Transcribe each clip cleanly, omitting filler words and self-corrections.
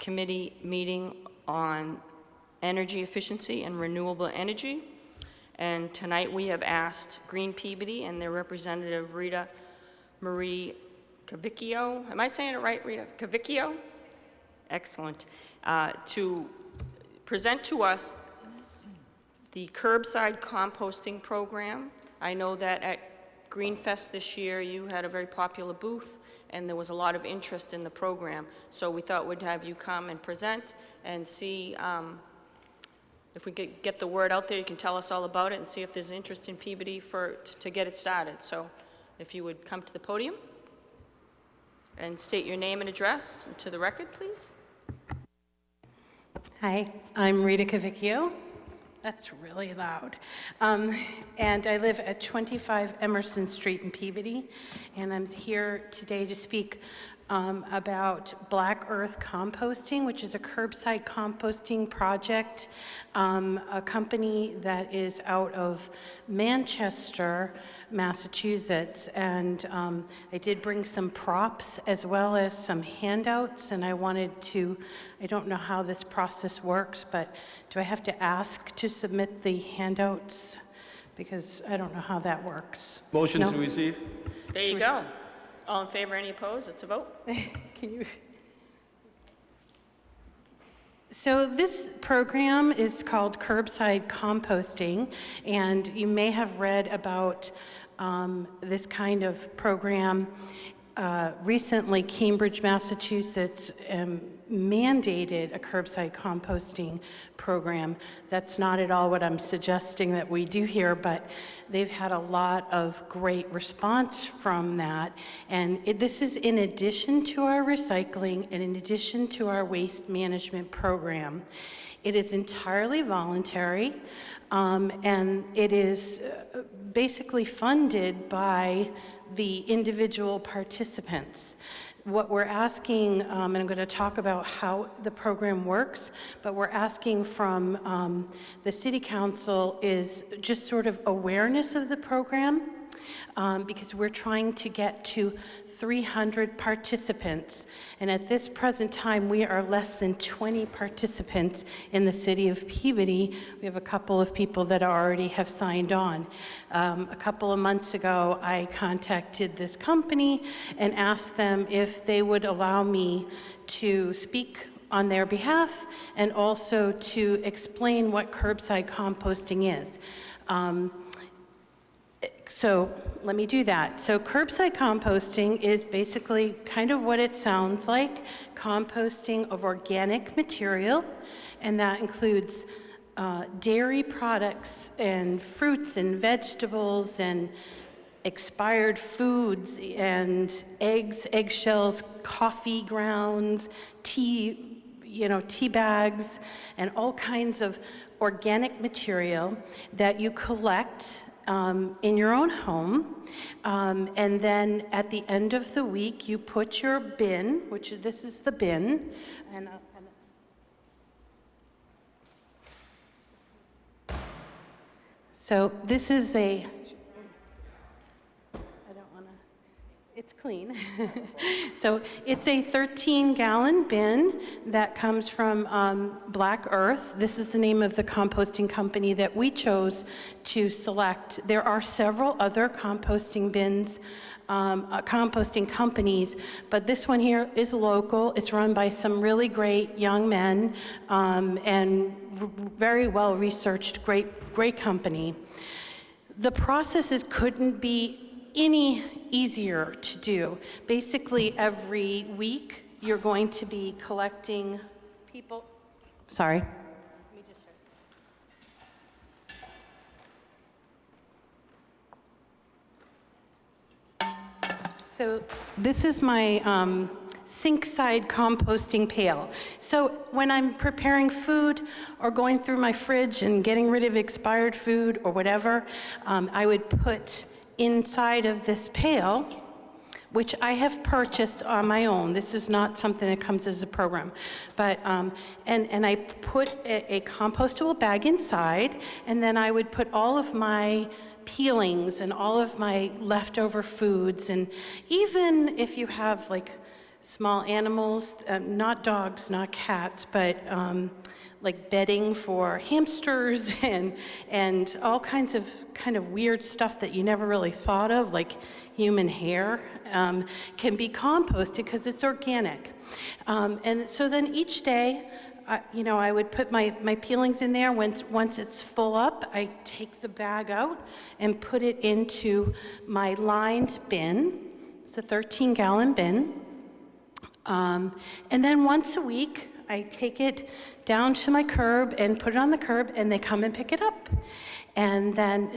committee meeting on energy efficiency and renewable energy. And tonight we have asked Green Peabody and their representative Rita Marie Cavicchio, am I saying it right, Rita? Cavicchio? Excellent. To present to us the curbside composting program. I know that at Greenfest this year you had a very popular booth and there was a lot of interest in the program. So we thought we'd have you come and present and see if we could get the word out there. You can tell us all about it and see if there's interest in Peabody to get it started. So if you would come to the podium and state your name and address to the record, please. Hi, I'm Rita Cavicchio. That's really loud. And I live at 25 Emerson Street in Peabody, and I'm here today to speak about Black Earth Composting, which is a curbside composting project, a company that is out of Manchester, Massachusetts. And I did bring some props as well as some handouts, and I don't know how this process works, but do I have to ask to submit the handouts? Because I don't know how that works. Motion to receive. There you go. All in favor, any opposed? It's a vote. Can you? So this program is called Curbside Composting, and you may have read about this kind of program. Recently, Cambridge, Massachusetts mandated a curbside composting program. That's not at all what I'm suggesting that we do here, but they've had a lot of great response from that. And this is in addition to our recycling and in addition to our waste management program. It is entirely voluntary, and it is basically funded by the individual participants. What we're asking, and I'm going to talk about how the program works, but we're asking from the City Council is just sort of awareness of the program, because we're trying to get to 300 participants. And at this present time, we are less than 20 participants in the city of Peabody. We have a couple of people that already have signed on. A couple of months ago, I contacted this company and asked them if they would allow me to speak on their behalf and also to explain what curbside composting is. So let me do that. So curbside composting is basically kind of what it sounds like, composting of organic material, and that includes dairy products and fruits and vegetables and expired foods and eggs, eggshells, coffee grounds, tea bags, and all kinds of organic material that you collect in your own home, and then at the end of the week you put your bin, which this is the bin, so this is it's clean. So it's a 13-gallon bin that comes from Black Earth. This is the name of the composting company that we chose to select. There are several other composting bins, composting companies, but this one here is local. It's run by some really great young men and very well researched, great company. The processes couldn't be any easier to do. Basically, every week you're going to be collecting people. Sorry. Let me just show you. So this is my sink-side composting pail. So when I'm preparing food or going through my fridge and getting rid of expired food or whatever, I would put inside of this pail, which I have purchased on my own. This is not something that comes as a program, but and I put a compostable bag inside, and then I would put all of my peelings and all of my leftover foods, and even if you have like small animals, not dogs, not cats, but like bedding for hamsters and all kinds of kind of weird stuff that you never really thought of, like human hair, can be composted because it's organic. And so then each day, I would put my peelings in there. Once it's full up, I take the bag out and put it into my lined bin. It's a 13-gallon bin. And then once a week, I take it down to my curb and put it on the curb, and they come and pick it up. And then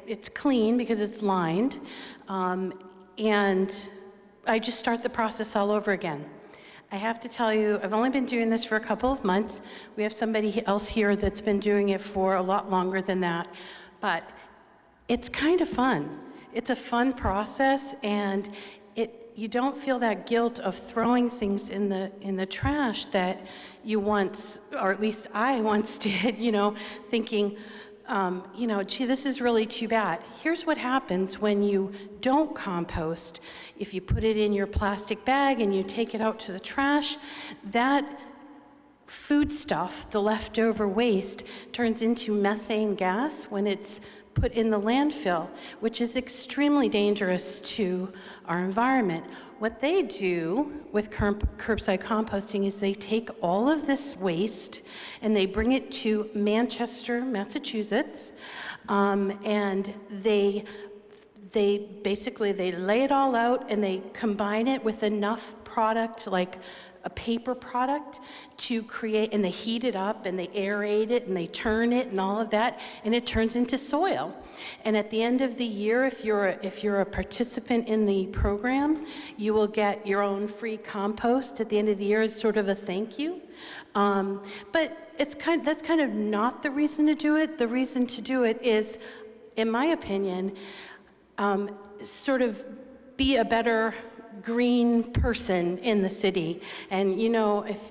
it's clean because it's lined. And I just start the process all over again. I have to tell you, I've only been doing this for a couple of months. We have somebody else here that's been doing it for a lot longer than that. But it's kind of fun. It's a fun process, and you don't feel that guilt of throwing things in the trash that you once, or at least I once did, thinking, gee, this is really too bad. Here's what happens when you don't compost. If you put it in your plastic bag and you take it out to the trash, that food stuff, the leftover waste, turns into methane gas when it's put in the landfill, which is extremely dangerous to our environment. What they do with curbside composting is they take all of this waste and they bring it to Manchester, Massachusetts, and they basically lay it all out and they combine it with enough product, like a paper product, to create, and they heat it up and they aerate it and they turn it and all of that, and it turns into soil. And at the end of the year, if you're a participant in the program, you will get your own free compost at the end of the year as sort of a thank you. But that's kind of not the reason to do it. The reason to do it is, in my opinion, sort of be a better green person in the city. And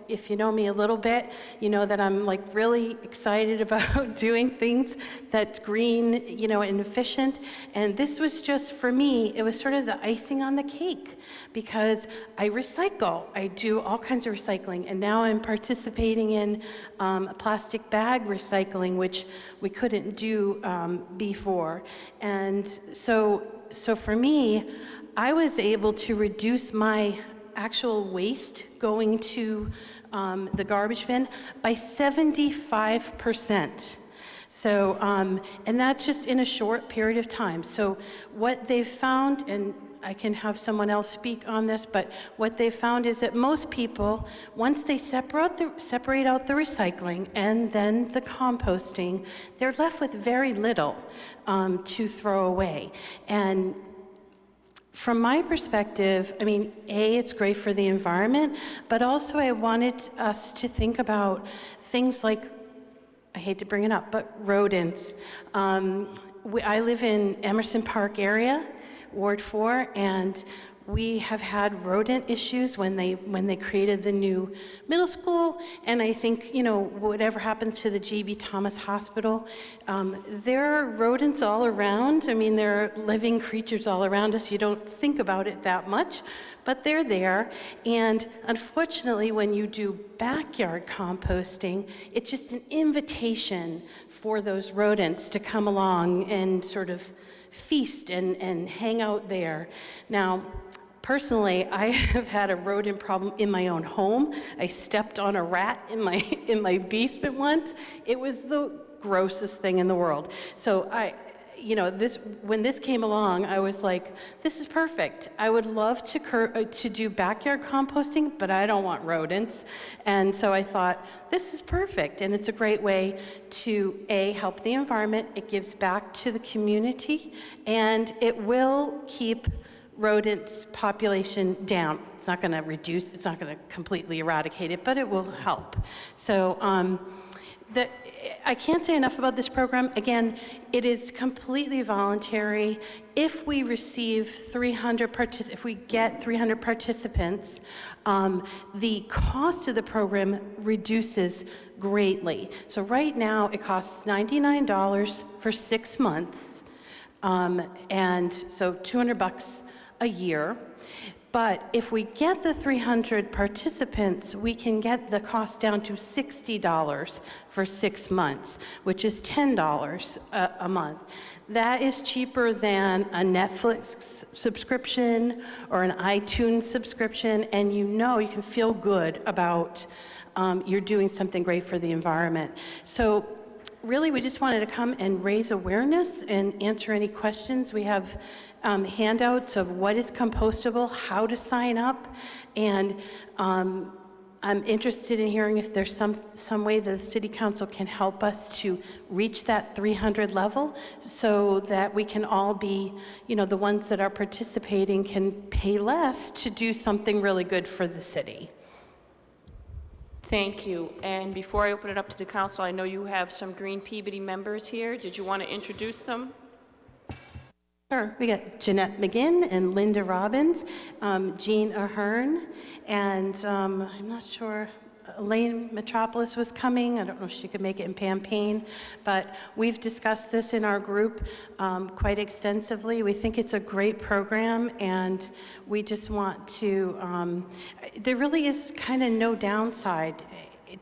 if you know me a little bit, you know that I'm like really excited about doing things that's green, and efficient. And this was just, for me, it was sort of the icing on the cake, because I recycle. I do all kinds of recycling, and now I'm participating in a plastic bag recycling, which we couldn't do before. And so for me, I was able to reduce my actual waste going to the garbage bin by 75%. So, and that's just in a short period of time. So what they've found, and I can have someone else speak on this, but what they found is that most people, once they separate out the recycling and then the composting, they're left with very little to throw away. And from my perspective, I mean, it's great for the environment, but also I wanted us to think about things like, I hate to bring it up, but rodents. I live in Emerson Park area, Ward 4, and we have had rodent issues when they created the new middle school, and I think, whatever happens to the J.B. Thomas Hospital, there are rodents all around. I mean, there are living creatures all around us. You don't think about it that much, but they're there. And unfortunately, when you do backyard composting, it's just an invitation for those rodents to come along and sort of feast and hang out there. Now, personally, I have had a rodent problem in my own home. I stepped on a rat in my basement once. It was the grossest thing in the world. So when this came along, I was like, this is perfect. I would love to do backyard composting, but I don't want rodents. And so I thought, this is perfect. And it's a great way to, help the environment. It gives back to the community, and it will keep rodents population down. It's not going to reduce, it's not going to completely eradicate it, but it will help. So I can't say enough about this program. Again, it is completely voluntary. If we receive if we get 300 participants, the cost of the program reduces greatly. So right now it costs $99 for 6 months, and so $200 a year. But if we get the 300 participants, we can get the cost down to $60 for 6 months, which is $10 a month. That is cheaper than a Netflix subscription or an iTunes subscription, and you can feel good about you're doing something great for the environment. So really, we just wanted to come and raise awareness and answer any questions. We have handouts of what is compostable, how to sign up, and I'm interested in hearing if there's some way that the City Council can help us to reach that 300 level so that we can all be, the ones that are participating can pay less to do something really good for the city. Thank you. And before I open it up to the council, I know you have some Green Peabody members here. Did you want to introduce them? Sure. We got Jeanette McGinn and Linda Robbins, Jean Ahern, and I'm not sure, Elaine Metropolis was coming. I don't know if she could make it in Pampane, but we've discussed this in our group quite extensively. We think it's a great program, and we just want to, there really is kind of no downside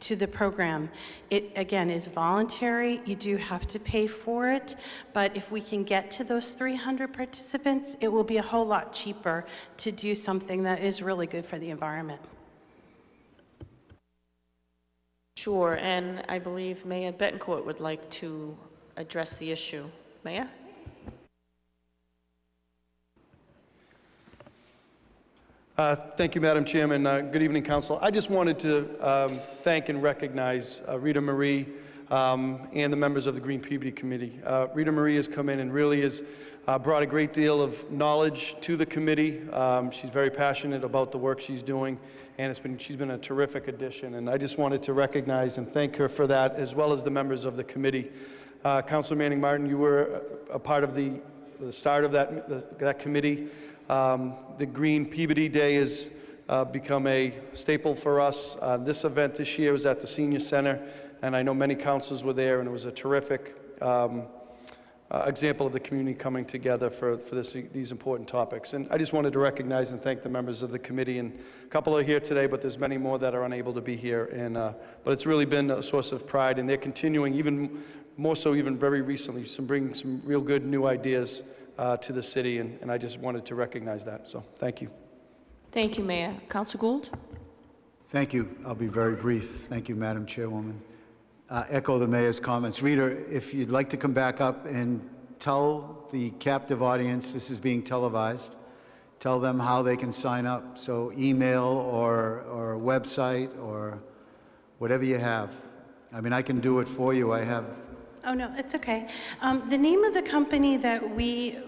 to the program. It, again, is voluntary. You do have to pay for it, but if we can get to those 300 participants, it will be a whole lot cheaper to do something that is really good for the environment. Sure, and I believe Mayor Betancourt would like to address the issue. Mayor? Thank you, Madam Chairman. Good evening, Council. I just wanted to thank and recognize Rita Marie and the members of the Green Peabody Committee. Rita Marie has come in and really has brought a great deal of knowledge to the committee. She's very passionate about the work she's doing, and she's been a terrific addition. And I just wanted to recognize and thank her for that, as well as the members of the committee. Councilor Manning Martin, you were a part of the start of that committee. The Green Peabody Day has become a staple for us. This event this year was at the Senior Center, and I know many councils were there, and it was a terrific example of the community coming together for these important topics. And I just wanted to recognize and thank the members of the committee. And a couple are here today, but there's many more that are unable to be here. And but it's really been a source of pride, and they're continuing, even more so, even very recently, bringing some real good new ideas to the city, and I just wanted to recognize that. So thank you. Thank you, Mayor. Councilor Gould? Thank you. I'll be very brief. Thank you, Madam Chairwoman. Echo the mayor's comments. Rita, if you'd like to come back up and tell the captive audience this is being televised, tell them how they can sign up. So email or website or whatever you have. I mean, I can do it for you. I have. Oh, no, it's okay. The name of the company that we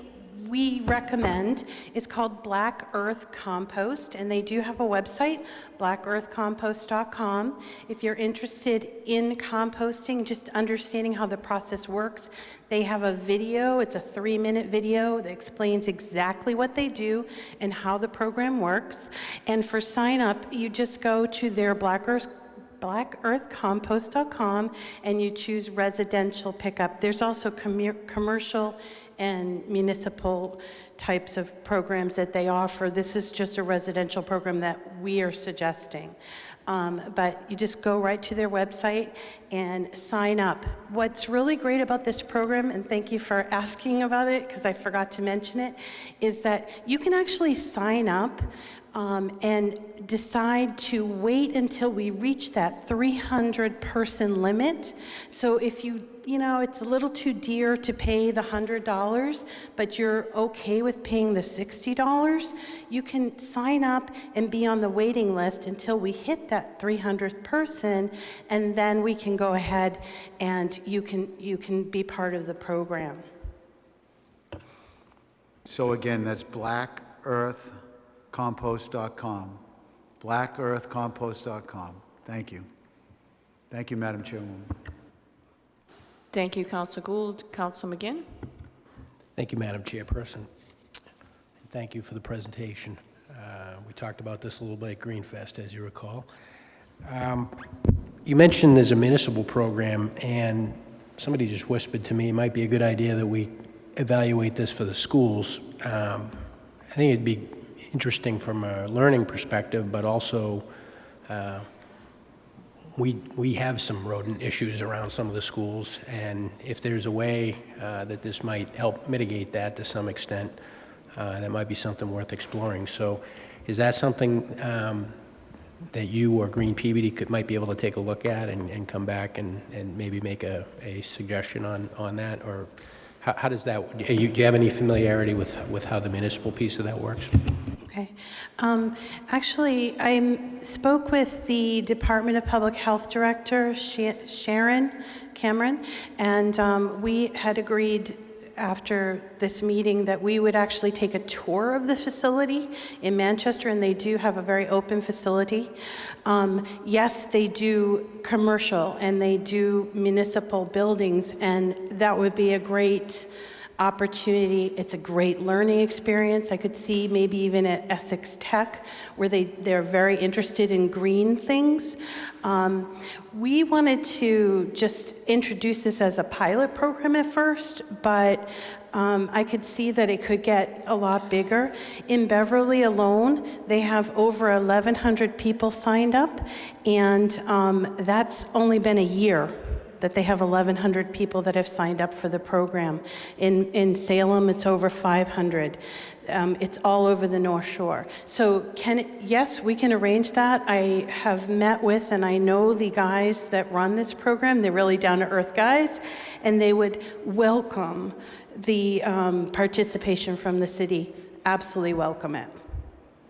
recommend is called Black Earth Compost, and they do have a website, blackearthcompost.com. If you're interested in composting, just understanding how the process works, they have a video. It's a 3-minute video that explains exactly what they do and how the program works. And for sign up, you just go to their blackearthcompost.com, and you choose residential pickup. There's also commercial and municipal types of programs that they offer. This is just a residential program that we are suggesting. But you just go right to their website and sign up. What's really great about this program, and thank you for asking about it because I forgot to mention it, is that you can actually sign up and decide to wait until we reach that 300-person limit. So if it's a little too dear to pay the $100, but you're okay with paying the $60, you can sign up and be on the waiting list until we hit that 300th person, and then we can go ahead and you can be part of the program. So again, that's blackearthcompost.com. blackearthcompost.com. Thank you. Thank you, Madam Chairwoman. Thank you, Councilor Gould. Councilor McGinn? Thank you, Madam Chairperson. Thank you for the presentation. We talked about this a little bit at Greenfest, as you recall. You mentioned there's a municipal program, and somebody just whispered to me it might be a good idea that we evaluate this for the schools. I think it'd be interesting from a learning perspective, but also we have some rodent issues around some of the schools, and if there's a way that this might help mitigate that to some extent, that might be something worth exploring. So is that something that you or Green Peabody might be able to take a look at and come back and maybe make a suggestion on that? Or how does that, do you have any familiarity with how the municipal piece of that works? Okay. Actually, I spoke with the Department of Public Health Director, Sharon Cameron, and we had agreed after this meeting that we would actually take a tour of the facility in Manchester, and they do have a very open facility. Yes, they do commercial and they do municipal buildings, and that would be a great opportunity. It's a great learning experience. I could see maybe even at Essex Tech, where they're very interested in green things. We wanted to just introduce this as a pilot program at first, but I could see that it could get a lot bigger. In Beverly alone, they have over 1,100 people signed up, and that's only been a year that they have 1,100 people that have signed up for the program. In Salem, it's over 500. It's all over the North Shore. So yes, we can arrange that. I have met with, and I know the guys that run this program. They're really down-to-earth guys, and they would welcome the participation from the city. Absolutely welcome it.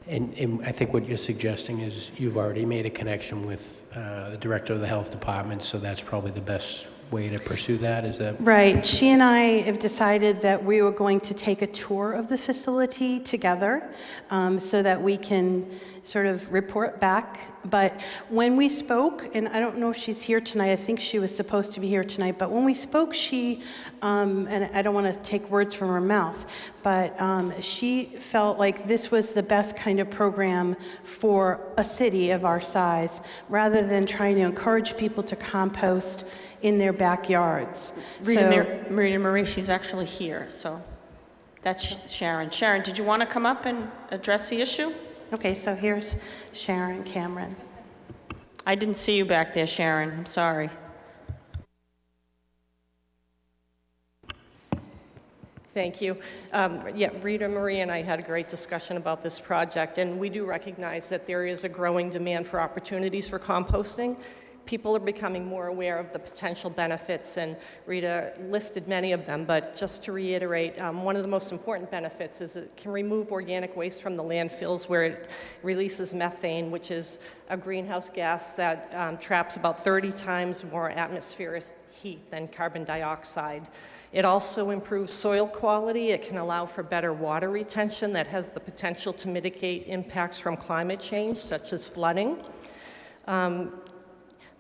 And I think what you're suggesting is you've already made a connection with the director of the health department, so that's probably the best way to pursue that, is that? Right. She and I have decided that we were going to take a tour of the facility together so that we can sort of report back. But when we spoke, and I don't know if she's here tonight, I think she was supposed to be here tonight, but when we spoke, she, and I don't want to take words from her mouth, but she felt like this was the best kind of program for a city of our size, rather than trying to encourage people to compost in their backyards. Rita Marie, she's actually here, so that's Sharon. Sharon, did you want to come up and address the issue? Okay, so here's Sharon Cameron. I didn't see you back there, Sharon. I'm sorry. Thank you. Yeah, Rita Marie and I had a great discussion about this project, and we do recognize that there is a growing demand for opportunities for composting. People are becoming more aware of the potential benefits, and Rita listed many of them, but just to reiterate, one of the most important benefits is it can remove organic waste from the landfills where it releases methane, which is a greenhouse gas that traps about 30 times more atmospheric heat than carbon dioxide. It also improves soil quality. It can allow for better water retention that has the potential to mitigate impacts from climate change, such as flooding.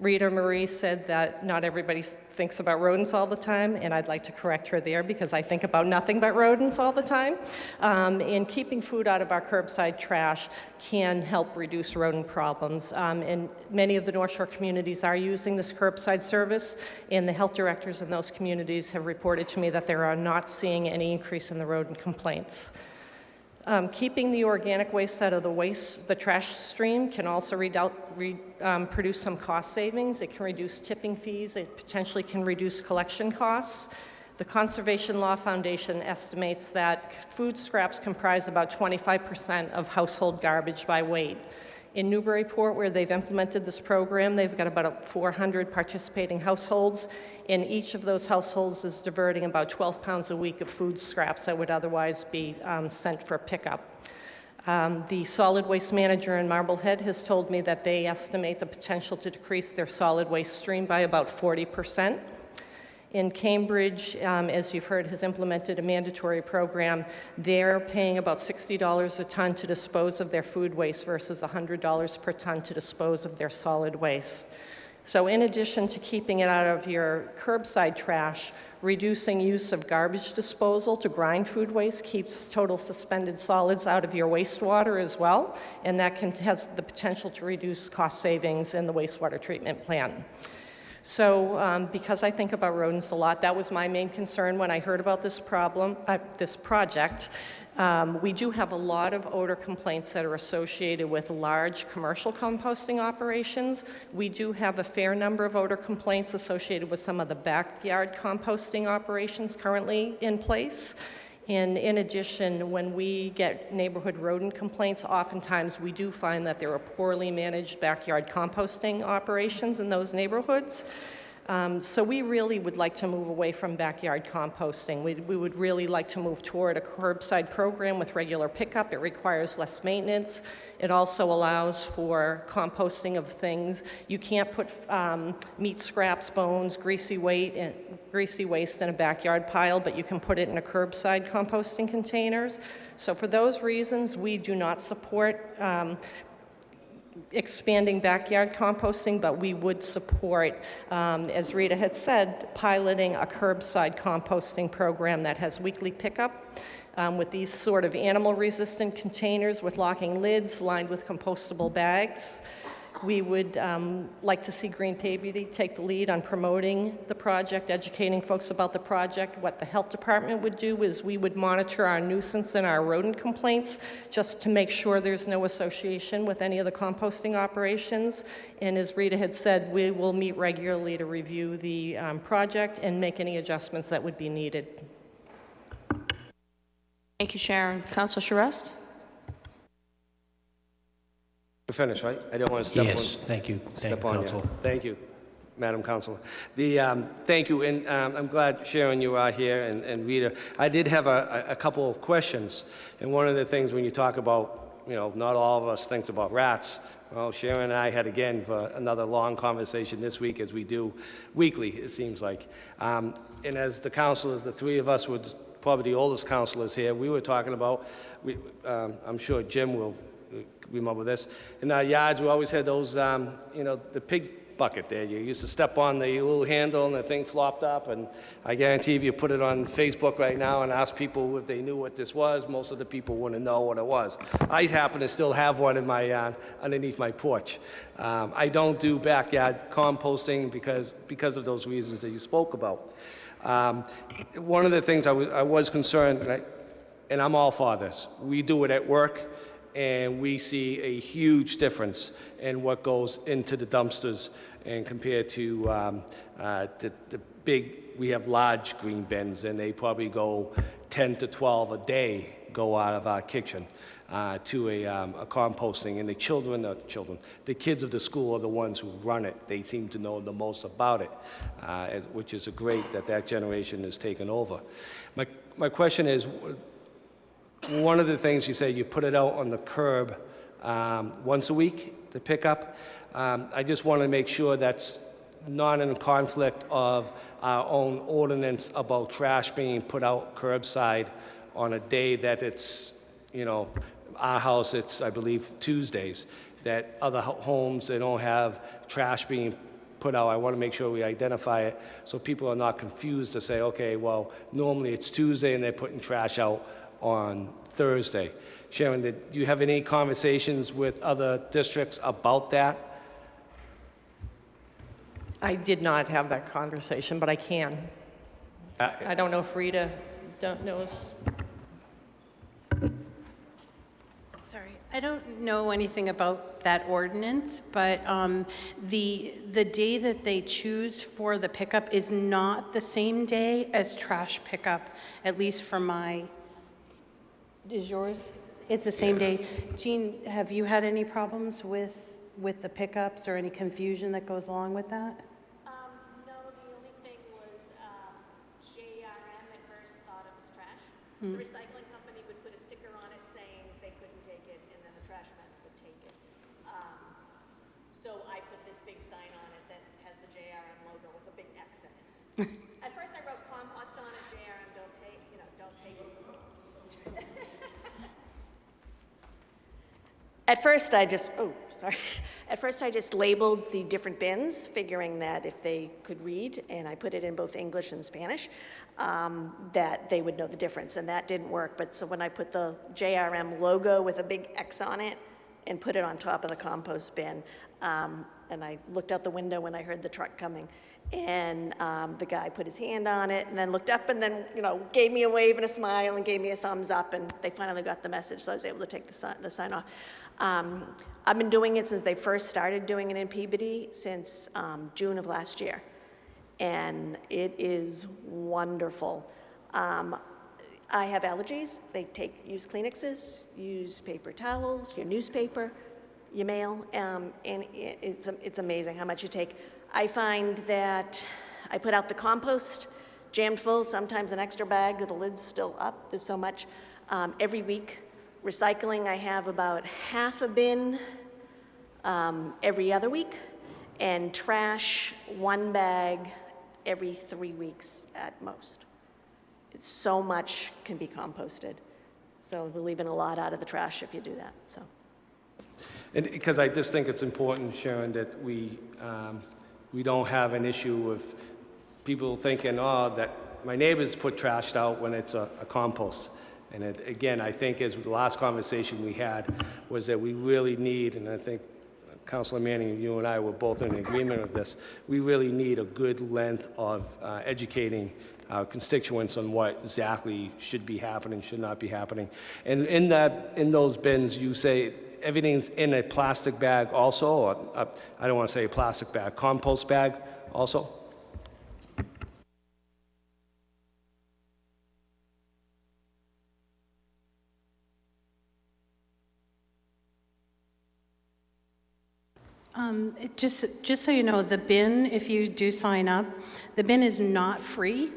Rita Marie said that not everybody thinks about rodents all the time, and I'd like to correct her there because I think about nothing but rodents all the time. And keeping food out of our curbside trash can help reduce rodent problems. And many of the North Shore communities are using this curbside service, and the health directors in those communities have reported to me that they are not seeing any increase in the rodent complaints. Keeping the organic waste out of the trash stream can also produce some cost savings. It can reduce tipping fees. It potentially can reduce collection costs. The Conservation Law Foundation estimates that food scraps comprise about 25% of household garbage by weight. In Newburyport, where they've implemented this program, they've got about 400 participating households, and each of those households is diverting about 12 pounds a week of food scraps that would otherwise be sent for pickup. The solid waste manager in Marblehead has told me that they estimate the potential to decrease their solid waste stream by about 40%. In Cambridge, as you've heard, has implemented a mandatory program. They're paying about $60 a ton to dispose of their food waste versus $100 per ton to dispose of their solid waste. So in addition to keeping it out of your curbside trash, reducing use of garbage disposal to grind food waste keeps total suspended solids out of your wastewater as well, and that has the potential to reduce cost savings in the wastewater treatment plant. So because I think about rodents a lot, that was my main concern when I heard about this project. We do have a lot of odor complaints that are associated with large commercial composting operations. We do have a fair number of odor complaints associated with some of the backyard composting operations currently in place. And in addition, when we get neighborhood rodent complaints, oftentimes we do find that there are poorly managed backyard composting operations in those neighborhoods. So we really would like to move away from backyard composting. We would really like to move toward a curbside program with regular pickup. It requires less maintenance. It also allows for composting of things. You can't put meat scraps, bones, greasy waste in a backyard pile, but you can put it in a curbside composting containers. So for those reasons, we do not support expanding backyard composting, but we would support, as Rita had said, piloting a curbside composting program that has weekly pickup with these sort of animal-resistant containers with locking lids lined with compostable bags. We would like to see Green Peabody take the lead on promoting the project, educating folks about the project. What the health department would do is we would monitor our nuisance and our rodent complaints just to make sure there's no association with any of the composting operations. And as Rita had said, we will meet regularly to review the project and make any adjustments that would be needed. Thank you, Sharon. Councilor Charest? We're finished, right? I don't want to step Yes, thank you. Thank step you, on you. Council. Thank you, Madam Council. Thank you, and I'm glad, Sharon, you are here, and Rita. I did have a couple of questions, and one of the things when you talk about, not all of us think about rats. Well, Sharon and I had again for another long conversation this week, as we do weekly, it seems like. And as the councilors, the three of us were probably the oldest councilors here, we were talking about, I'm sure Jim will remember this. In our yards, we always had those, the pig bucket there. You used to step on the little handle and the thing flopped up, and I guarantee if you put it on Facebook right now and ask people if they knew what this was, most of the people wouldn't know what it was. I happen to still have one in my yard underneath my porch. I don't do backyard composting because of those reasons that you spoke about. One of the things I was concerned, and I'm all for this, we do it at work, and we see a huge difference in what goes into the dumpsters and compared to the big, we have large green bins, and they probably go 10 to 12 a day go out of our kitchen to a composting, and the kids of the school are the ones who run it. They seem to know the most about it, which is great that generation has taken over. My question is, one of the things you say, you put it out on the curb once a week to pick up. I just want to make sure that's not in conflict of our own ordinance about trash being put out curbside on a day that it's, our house, it's, I believe, Tuesdays, that other homes, they don't have trash being put out. I want to make sure we identify it so people are not confused to say, okay, well, normally it's Tuesday and they're putting trash out on Thursday. Sharon, do you have any conversations with other districts about that? I did not have that conversation, but I can. I don't know if Rita knows. Sorry, I don't know anything about that ordinance, but the day that they choose for the pickup is not the same day as trash pickup, at least for my. Is yours? It's the same day. Jean, have you had any problems with the pickups or any confusion that goes along with that? No, the only thing was JRM at first thought it was trash. The recycling company would put a sticker on it saying they couldn't take it, and then the trash man would take it. So I put this big sign on it that has the JRM logo with a big X in it. At first I wrote compost on it, JRM don't take it. At first I just labeled the different bins, figuring that if they could read, and I put it in both English and Spanish, that they would know the difference, and that didn't work. But so when I put the JRM logo with a big X on it and put it on top of the compost bin, and I looked out the window when I heard the truck coming, And the guy put his hand on it and then looked up and then, gave me a wave and a smile and gave me a thumbs up, and they finally got the message, so I was able to take the sign off. I've been doing it since they first started doing it in Peabody, since June of last year. And it is wonderful. I have allergies. They use Kleenexes, use paper towels, your newspaper, your mail, and it's amazing how much you take. I find that I put out the compost jammed full, sometimes an extra bag, the lid's still up, there's so much, every week. Recycling, I have about half a bin every other week, and trash, 1 bag every 3 weeks at most. It's so much can be composted. So we're leaving a lot out of the trash if you do that, so. And because I just think it's important, Sharon, that we don't have an issue with people thinking, that my neighbors put trash out when it's a compost. And again, I think as the last conversation we had was that we really need, and I think Councilor Manning, you and I were both in agreement of this, we really need a good length of educating our constituents on what exactly should be happening, should not be happening. And in those bins, you say everything's in a plastic bag also, or I don't want to say a plastic bag, compost bag also? Just so you know, the bin, if you do sign up, the bin is not free.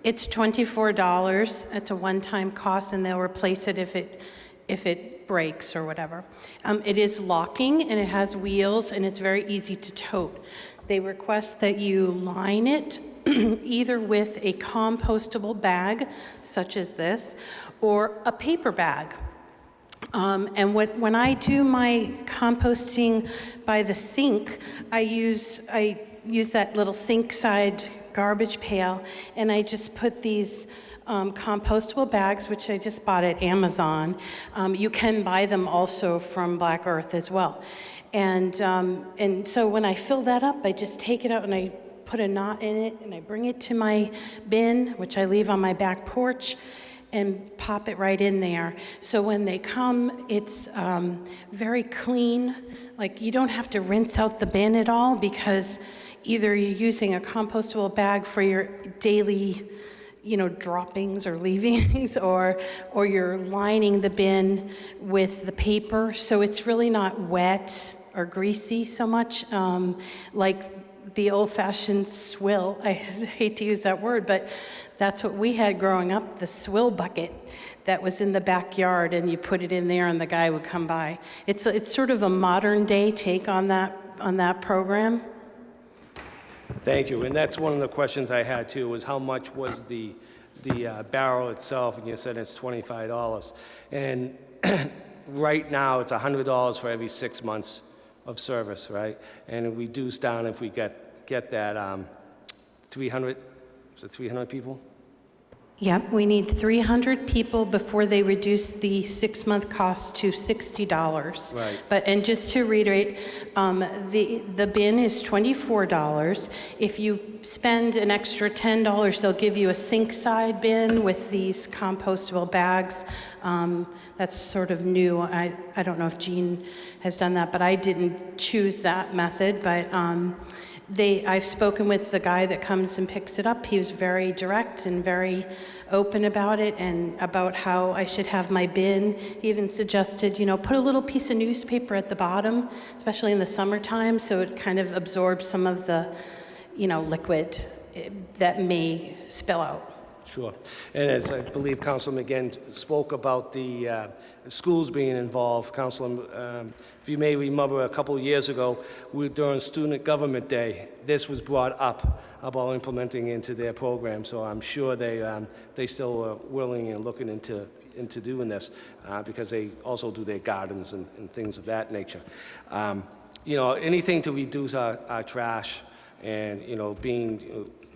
It's $24. It's a one-time cost, and they'll replace it if it breaks or whatever. It is locking, and it has wheels, and it's very easy to tote. They request that you line it either with a compostable bag, such as this, or a paper bag. And when I do my composting by the sink, I use that little sink side garbage pail, and I just put these compostable bags, which I just bought at Amazon. You can buy them also from Black Earth as well. And so when I fill that up, I just take it out and I put a knot in it, and I bring it to my bin, which I leave on my back porch, and pop it right in there. So when they come, it's very clean. Like, you don't have to rinse out the bin at all, because either you're using a compostable bag for your daily, droppings or leavings, or you're lining the bin with the paper, so it's really not wet or greasy so much, like the old-fashioned swill. I hate to use that word, but that's what we had growing up, the swill bucket that was in the backyard, and you put it in there and the guy would come by. It's sort of a modern-day take on that program. Thank you. And that's one of the questions I had too, was how much was the barrel itself? And you said it's $25. And right now it's $100 for every 6 months of service, right? And it reduced down if we get that 300, is it 300 people? Yep, we need 300 people before they reduce the 6-month cost to $60. Right. And just to reiterate, the bin is $24. If you spend an extra $10, they'll give you a sink side bin with these compostable bags. That's sort of new. I don't know if Jean has done that, but I didn't choose that method. But I've spoken with the guy that comes and picks it up. He was very direct and very open about it, and about how I should have my bin. He even suggested, put a little piece of newspaper at the bottom, especially in the summertime, so it kind of absorbs some of the, liquid that may spill out. Sure. And as I believe Councilor McGinn spoke about the schools being involved, Councilor, if you may remember, a couple of years ago, during Student Government Day, this was brought up about implementing into their program. So I'm sure they still are willing and looking into doing this because they also do their gardens and things of that nature. Anything to reduce our trash and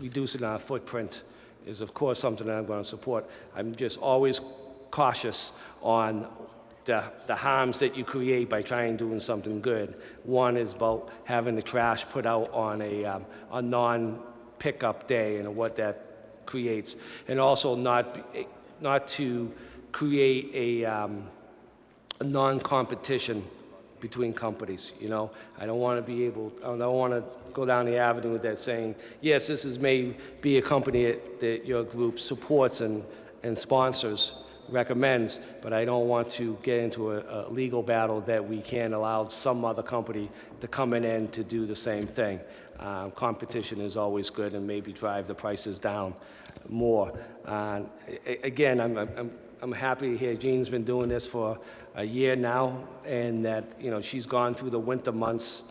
reducing our footprint is of course something that I'm going to support. I'm just always cautious on the harms that you create by trying doing something good. One is about having the trash put out on a pickup day and what that creates, and also not to create a non-competition between companies, you know? I don't want to go down the avenue with that saying, yes, may be a company that your group supports and sponsors, recommends, but I don't want to get into a legal battle that we can't allow some other company to come in to do the same thing. Competition is always good and maybe drive the prices down more. Again, I'm happy to hear Jean's been doing this for a year now, and that, you know, she's gone through the winter months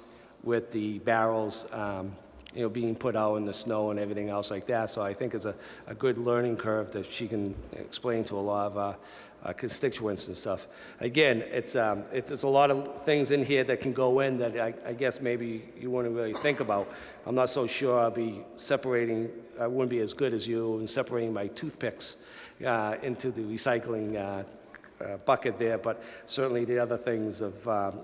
with the barrels, you know, being put out in the snow and everything else like that. So I think it's a good learning curve that she can explain to a lot of our constituents and stuff. Again, it's a lot of things in here that can go in that I guess maybe you wouldn't really think about. I'm not so sure I wouldn't be as good as you in separating my toothpicks into the recycling bucket there, but certainly the other things of,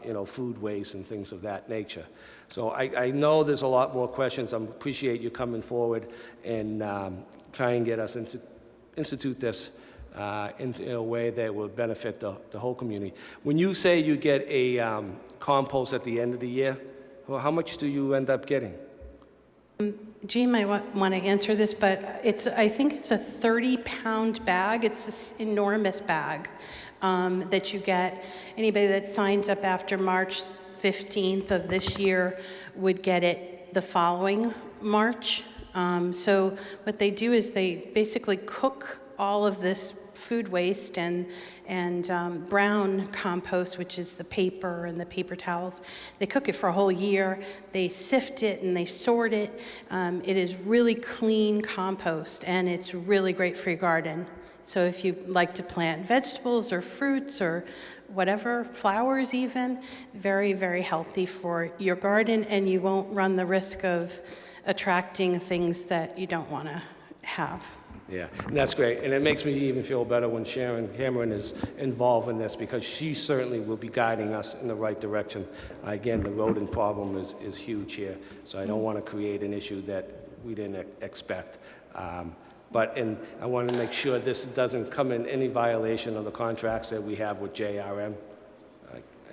you know, food waste and things of that nature. So I know there's a lot more questions. I appreciate you coming forward and trying to get us institute this in a way that will benefit the whole community. When you say you get a compost at the end of the year, well, how much do you end up getting? Jean might want to answer this, but I think it's a 30-pound bag. It's this enormous bag that you get. Anybody that signs up after March 15th of this year would get it the following March. So what they do is they basically cook all of this food waste and brown compost, which is the paper and the paper towels. They cook it for a whole year. They sift it and they sort it. It is really clean compost, and it's really great for your garden. So if you like to plant vegetables or fruits or whatever, flowers even, very, very healthy for your garden, and you won't run the risk of attracting things that you don't want to have. Yeah, and that's great. And it makes me even feel better when Sharon Cameron is involved in this, because she certainly will be guiding us in the right direction. Again, the rodent problem is huge here, so I don't want to create an issue that we didn't expect. And I want to make sure this doesn't come in any violation of the contracts that we have with JRM.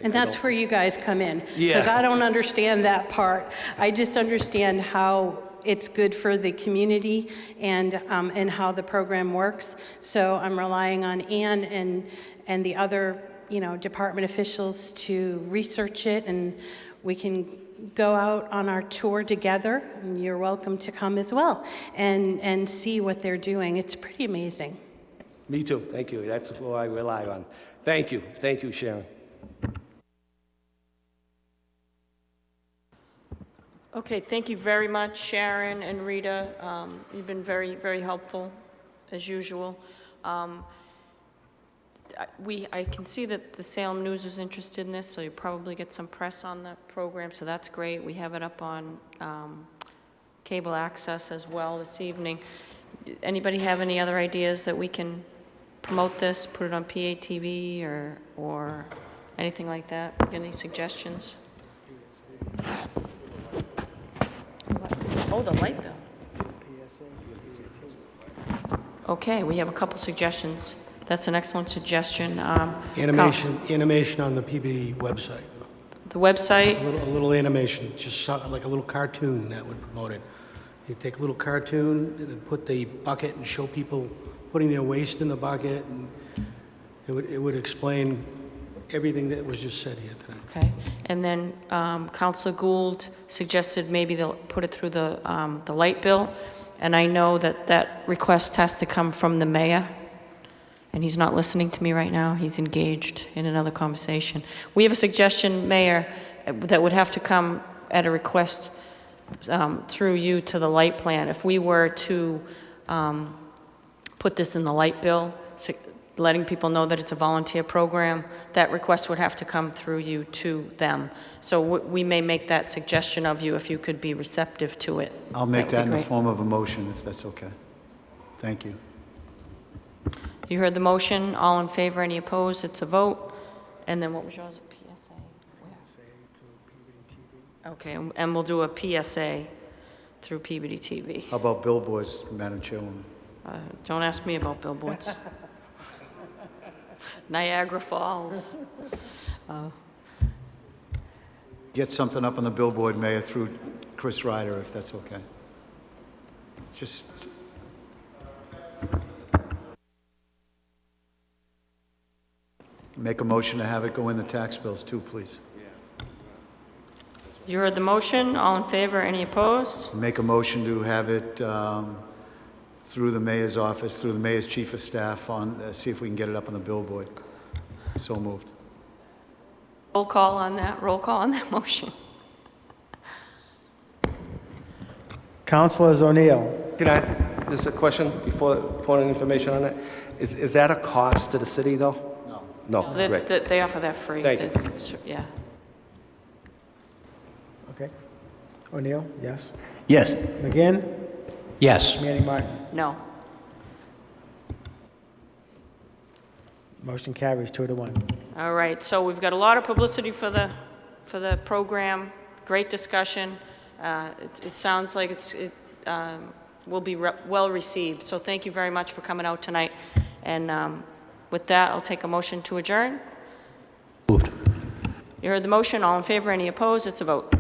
And that's where you guys come in. Yeah. Because I don't understand that part. I just understand how it's good for the community and how the program works. So I'm relying on Ann and the other, you know, department officials to research it, and we can go out on our tour together, and you're welcome to come as well and see what they're doing. It's pretty amazing. Me too. Thank you. That's what I rely on. Thank you. Thank you, Sharon. Okay, thank you very much, Sharon and Rita. You've been very, very helpful, as usual. I can see that the Salem News was interested in this, so you probably get some press on the program, so that's great. We have it up on cable access as well this evening. Anybody have any other ideas that we can promote this, put it on PATV or anything like that? Any suggestions? Oh, the light bill. Okay, we have a couple suggestions. That's an excellent suggestion. Animation on the Peabody website. The website, A little animation, just like a little cartoon that would promote it. You take a little cartoon and put the bucket and show people putting their waste in the bucket, and it would explain everything that was just said here tonight. okay. And then Councilor Gould suggested maybe they'll put it through the light bill. And I know that request has to come from the mayor. And he's not listening to me right now. He's engaged in another conversation. We have a suggestion, Mayor, that would have to come at a request through you to the light plan. If we were to put this in the light bill, letting people know that it's a volunteer program, that request would have to come through you to them. So we may make that suggestion of you if you could be receptive to it. I'll make that in the great. form of a motion, if that's okay. Thank you. You heard the motion. All in favor, any opposed? It's a vote. And then what was yours? A PSA? Okay, and we'll do a PSA through Peabody TV. How about billboards, Madam Chairwoman? Don't ask me about billboards. Niagara Falls. Get something up on the billboard, Mayor, through Chris Ryder, if that's okay. Just, make a motion to have it go in the tax bills too, please. You heard the motion. All in favor? Any opposed? Make a motion to have it through the mayor's office, through the mayor's chief of staff on, see if we can get it up on the billboard. So moved. Roll call on that. Roll call on that motion. Councilors O'Neill, Can I, just a question before putting information on it? Is that a cost to the city, though? No. No, great. They offer that free. Thank you. Yeah. okay. O'Neill, yes. Yes. McGinn, Yes. Manning Martin. No. Motion carries 2-1. All right, so we've got a lot of publicity for the program, great discussion. It sounds like it will be well received, so thank you very much for coming out tonight. And with that, I'll take a motion to adjourn. Moved. You heard the motion, all in favor, any opposed? It's a vote.